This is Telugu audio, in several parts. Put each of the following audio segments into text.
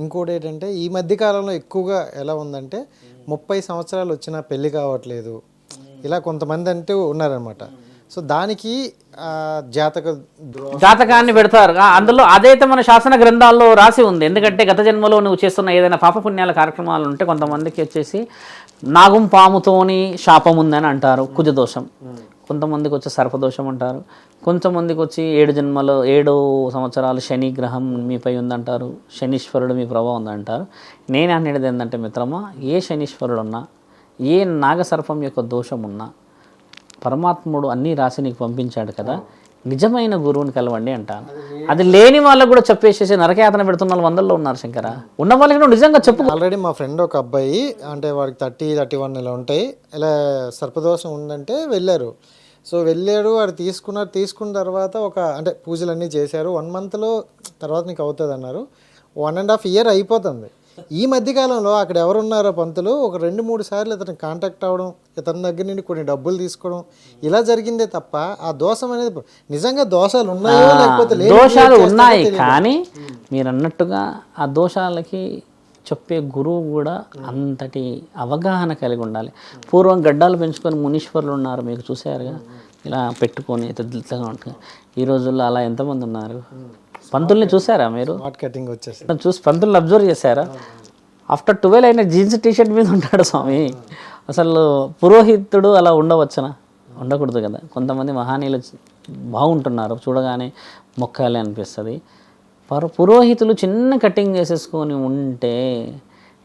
ఇంకోటి ఏంటంటే ఈ మధ్య కాలంలో ఎక్కువగా ఎలా ఉందంటే 30 సంవత్సరాలు వచ్చినా పెళ్లి కావట్లేదు, ఇలా కొంతమంది అంటూ ఉన్నారనమాట. సో దానికి జాతకాన్ని పెడతారు. అందులో అదైతే మన శాసన గ్రంథాల్లో రాసి ఉంది. ఎందుకంటే గత జన్మలో నువ్వు చేస్తున్న ఏదైనా పాపపుణ్యాల కార్యక్రమాలు ఉంటే కొంతమందికి వచ్చేసి నాగం పాముతోని శాపం ఉందని అంటారు, కుజదోషం. కొంతమందికి వచ్చి సర్పదోషం అంటారు. కొంతమందికి వచ్చి 7 సంవత్సరాలు శని గ్రహం మీపై ఉందంటారు, శనీశ్వరుడు మీ ప్రభావం ఉందంటారు. నేను అనేది ఏంటంటే మిత్రమా, ఏ శనీశ్వరుడు ఉన్నా, ఏ నాగసర్పం యొక్క దోషం ఉన్నా పరమాత్ముడు అన్నీ రాసి నీకు పంపించాడు కదా, నిజమైన గురువుని కలవండి అంటాను. అది లేని వాళ్ళకు కూడా చెప్పేసేసి నరకయాతన పెడుతున్న వాళ్ళు 100లో ఉన్నారు శంకర. ఉన్న వాళ్ళకి కూడా నిజంగా చెప్పు. ఆల్రెడీ మా ఫ్రెండ్ ఒక అబ్బాయి అంటే వాడికి 30-31 ఇలా ఉంటాయి, ఇలా సర్పదోషం ఉందంటే వెళ్ళారు. సో వెళ్ళాడు, వాడు తీసుకున్న తర్వాత అంటే పూజలన్నీ చేశారు. 1 మంత్లో తర్వాత నీకు అవుతుంది అన్నారు. 1.5 ఇయర్ అయిపోతుంది. ఈ మధ్యకాలంలో అక్కడ ఎవరున్నారో పంతులు ఒక 2-3 సార్లు ఇతను కాంటాక్ట్ అవ్వడం, ఇతని దగ్గర నుండి కొన్ని డబ్బులు తీసుకోవడం, ఇలా జరిగిందే తప్ప ఆ దోషం అనేది నిజంగా దోషాలు ఉన్నాయో లేకపోతే దోషాలు ఉన్నాయి. కానీ మీరు అన్నట్టుగా ఆ దోషాలకి చెప్పే గురువు కూడా అంతటి అవగాహన కలిగి ఉండాలి. పూర్వం గడ్డాలు పెంచుకొని మునీశ్వరులు ఉన్నారు, మీకు చూసారుగా, ఇలా పెట్టుకొని తెల్లగా ఉంటుంది. ఈ రోజుల్లో అలా ఎంతమంది ఉన్నారు? పంతుల్ని చూసారా మీరు? కటింగ్ వచ్చేసి చూసి పంతుల్ని అబ్జర్వ్ చేశారా? ఆఫ్టర్ 12 అయిన జీన్స్ టీషర్ట్ మీద ఉంటాడు స్వామి. అసలు పురోహితుడు అలా ఉండవచ్చునా? ఉండకూడదు కదా. కొంతమంది మహానీయులు బాగుంటున్నారు, చూడగానే మొక్కాలి అనిపిస్తుంది. పురోహితులు చిన్న కటింగ్ చేసేసుకొని ఉంటే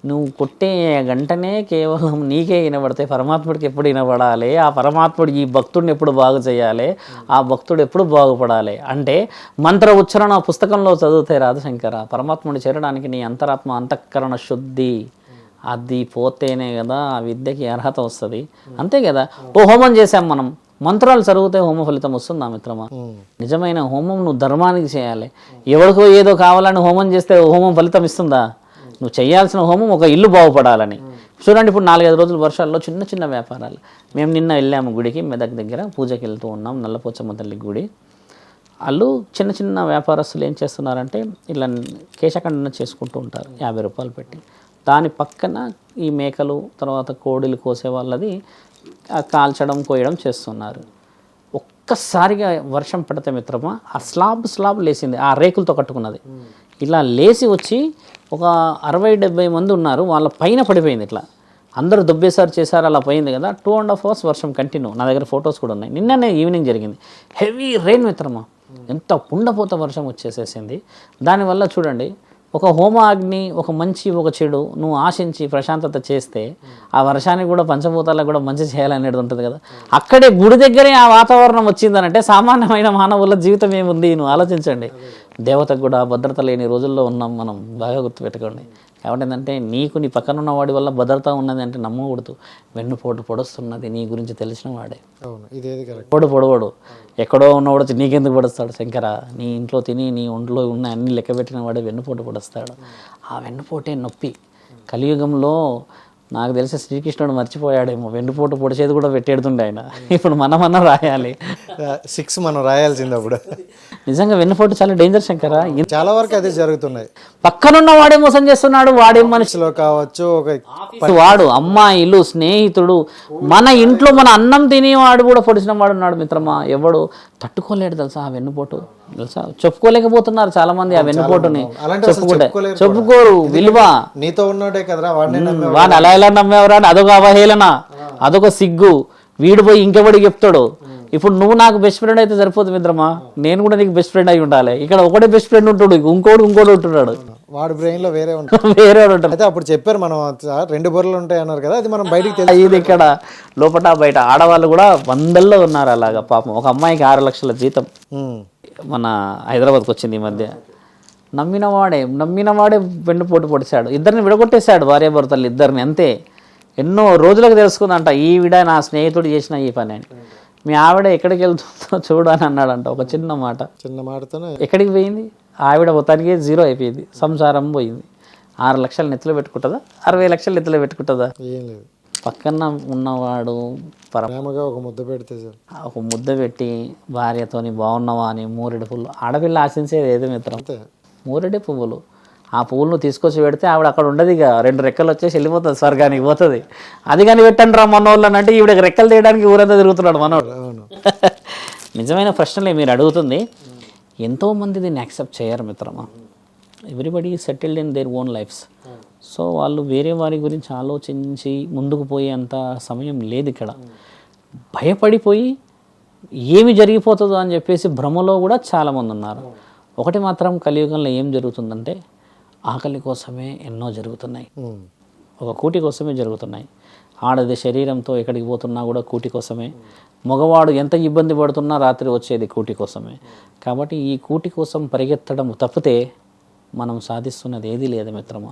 నువ్వు కొట్టే గంటనే కేవలం నీకే వినబడతాయి, పరమాత్ముడికి ఎప్పుడు వినబడాలి, ఆ పరమాత్ముడు ఈ భక్తుడిని ఎప్పుడు బాగు చేయాలి, ఆ భక్తుడు ఎప్పుడు బాగుపడాలి అంటే మంత్ర ఉచ్చారణ పుస్తకంలో చదివితే రాదు శంకర. పరమాత్ముడిని చేరడానికి నీ అంతరాత్మ అంతఃకరణ శుద్ధి అది పోతేనే కదా ఆ విద్యకి అర్హత వస్తుంది. అంతే కదా. హోమం చేసాం మనం, మంత్రాలు చదివితే హోమ ఫలితం వస్తుందా మిత్రమా? నిజమైన హోమం నువ్వు ధర్మానికి చేయాలి. ఎవరికో ఏదో కావాలని హోమం చేస్తే హోమం ఫలితం ఇస్తుందా? నువ్వు చేయాల్సిన హోమం ఒక ఇల్లు బాగుపడాలని. చూడండి, ఇప్పుడు 4-5 రోజుల వర్షాల్లో చిన్న చిన్న వ్యాపారాలు. మేము నిన్న వెళ్ళాము గుడికి, మెదక్ దగ్గర పూజకి వెళ్తూ ఉన్నాం, నల్లపోచమ్మ తల్లి గుడి. వాళ్ళు చిన్న చిన్న వ్యాపారస్తులు ఏం చేస్తున్నారంటే ఇలా కేశఖండన చేసుకుంటూ ఉంటారు 50 రూపాయలు పెట్టి. దాని పక్కన ఈ మేకలు తర్వాత కోడిలు కోసే వాళ్ళది కాల్చడం కోయడం చేస్తున్నారు. ఒక్కసారిగా వర్షం పడితే మిత్రమా ఆ స్లాబ్ లేసింది, ఆ రేకులతో కట్టుకున్నది. ఇలా లేచి వచ్చి ఒక 60-70 మంది ఉన్నారు, వాళ్ళ పైన పడిపోయింది. ఇట్లా అందరూ దొబ్బేసారు చేశారు, అలా పోయింది కదా. 2.5 hours వర్షం కంటిన్యూ. నా దగ్గర ఫొటోస్ కూడా ఉన్నాయి. నిన్ననే ఈవినింగ్ జరిగింది. హెవీ రెయిన్ మిత్రమా, ఎంత కుండపోత వర్షం వచ్చేసేసింది. దానివల్ల చూడండి, ఒక హోమాగ్ని, ఒక మంచి ఒక చెడు నువ్వు ఆశించి ప్రశాంతత చేస్తే ఆ వర్షానికి కూడా పంచభూతాలకు కూడా మంచి చేయాలనేది ఉంటుంది కదా. అక్కడే గుడి దగ్గరే ఆ వాతావరణం వచ్చిందనంటే సామాన్యమైన మానవుల జీవితం ఏముంది? నువ్వు ఆలోచించండి. దేవతకు కూడా భద్రత లేని రోజుల్లో ఉన్నాం మనం, బాగా గుర్తుపెట్టుకోండి. కాబట్టి ఏంటంటే నీకు నీ పక్కన ఉన్న వాడి వల్ల భద్రత ఉన్నది అంటే నమ్మకూడదు. వెన్నుపోటు పొడుస్తున్నది నీ గురించి తెలిసిన వాడే. పొడవడు ఎక్కడో ఉన్నవాడు నీకెందుకు పొడుస్తాడు శంకర? నీ ఇంట్లో తిని నీ ఒంట్లో ఉన్న అన్ని లెక్క పెట్టిన వాడే వెన్నుపోటు పొడుస్తాడు. ఆ వెన్నుపోటే నొప్పి. కలియుగంలో నాకు తెలిసి శ్రీకృష్ణుడు మర్చిపోయాడేమో, వెన్నుపోటు పొడిచేది కూడా పెట్టేడుతుండే ఆయన. ఇప్పుడు మనమన్నా రాయాలి 6 మనం రాయాల్సింది. అప్పుడు నిజంగా వెన్నుపోటు చాలా డేంజర్ శంకర. చాలా వరకు అదే జరుగుతున్నాయి. పక్కనున్న వాడే మోసం చేస్తున్నాడు, వాడే మనిషిలో కావచ్చు, వాడు అమ్మాయిలు స్నేహితుడు, మన ఇంట్లో మన అన్నం తినేవాడు కూడా పొడిచిన వాడు ఉన్నాడు మిత్రమా. ఎవడు తట్టుకోలేడు తెలుసా ఆ వెన్నుపోటు? తెలుసా, చెప్పుకోలేకపోతున్నారు చాలా మంది ఆ వెన్నుపోటుని. చెప్పుకోరు విలువ. నీతో ఉన్నాడే కదరా వాడు అలా ఎలా నమ్మేవరా? అదొక అవహేళన, అదొక సిగ్గు. వీడు పోయి ఇంకెవడికి చెప్తాడు? ఇప్పుడు నువ్వు నాకు బెస్ట్ ఫ్రెండ్ అయితే సరిపోదు మిత్రమా, నేను కూడా నీకు బెస్ట్ ఫ్రెండ్ అయి ఉండాలి. ఇక్కడ ఒకటే బెస్ట్ ఫ్రెండ్ ఉంటాడు, ఇంకోటి ఉంటున్నాడు. వాడి బ్రెయిన్ లో వేరే ఉంటాడు. అయితే అప్పుడు చెప్పారు మనం 2 బొర్రెలు ఉంటాయి అన్నారు కదా, అది మనం బయటికి తెలియదు. ఇది ఇక్కడ లోపల బయట ఆడవాళ్ళు కూడా 100లో ఉన్నారు అలాగా. పాపం ఒక అమ్మాయికి 6 లక్షల జీతం మన హైదరాబాద్కి వచ్చింది ఈ మధ్య. నమ్మినవాడే వెన్నుపోటు పొడిచాడు. ఇద్దరిని విడగొట్టేశాడు, భార్యాభర్తలు ఇద్దరిని. అంతే. ఎన్నో రోజులకు తెలుసుకుందంట, ఈవిడ నా స్నేహితుడు చేసిన ఈ పని అని. మీ ఆవిడ ఎక్కడికి వెళ్తుందో చూడు అని అన్నాడంట. ఒక చిన్న మాటతోనే ఎక్కడికి పోయింది ఆవిడ? మొత్తానికి 0 అయిపోయింది, సంసారం పోయింది. 6 లక్షలు నెత్తిలో పెట్టుకుంటుందా? 60 లక్షలు నెత్తిలో పెట్టుకుంటుందా? ఏం లేదు. పక్కన ఉన్నవాడు ప్రేమగా ఒక ముద్ద పెట్టి భార్యతోని బాగున్నావా అని 3 పువ్వులు. ఆడపిల్ల ఆశించేది ఏదో మిత్రం, 3 పువ్వులు. ఆ పువ్వులను తీసుకొచ్చి పెడితే ఆవిడ అక్కడ ఉండదు, ఇక 2 రెక్కలు వచ్చేసి వెళ్ళిపోతుంది, స్వర్గానికి పోతుంది. అది కానీ పెట్టండి రా మనోళ్ళని అంటే ఈవిడ రెక్కలు తీయడానికి ఊరంతా తిరుగుతున్నాడు మనోడు. అవును. నిజమైన ప్రశ్నలే మీరు అడుగుతుంది. ఎంతోమంది దీన్ని యాక్సెప్ట్ చేయరు మిత్రమా. Everybody settled in their own lives. So వాళ్ళు వేరే వారి గురించి ఆలోచించి ముందుకు పోయేంత సమయం లేదు ఇక్కడ. భయపడిపోయి ఏమి జరిగిపోతుందో అని చెప్పేసి భ్రమలో కూడా చాలామంది ఉన్నారు. ఒకటి మాత్రం కలియుగంలో ఏం జరుగుతుందంటే ఆకలి కోసమే ఎన్నో జరుగుతున్నాయి, ఒక కూటి కోసమే జరుగుతున్నాయి. ఆడది శరీరంతో ఎక్కడికి పోతున్నా కూడా కూటి కోసమే, మగవాడు ఎంత ఇబ్బంది పడుతున్నా రాత్రి వచ్చేది కూటి కోసమే. కాబట్టి ఈ కూటి కోసం పరిగెత్తడం తప్పితే మనం సాధిస్తున్నది ఏదీ లేదు మిత్రమా.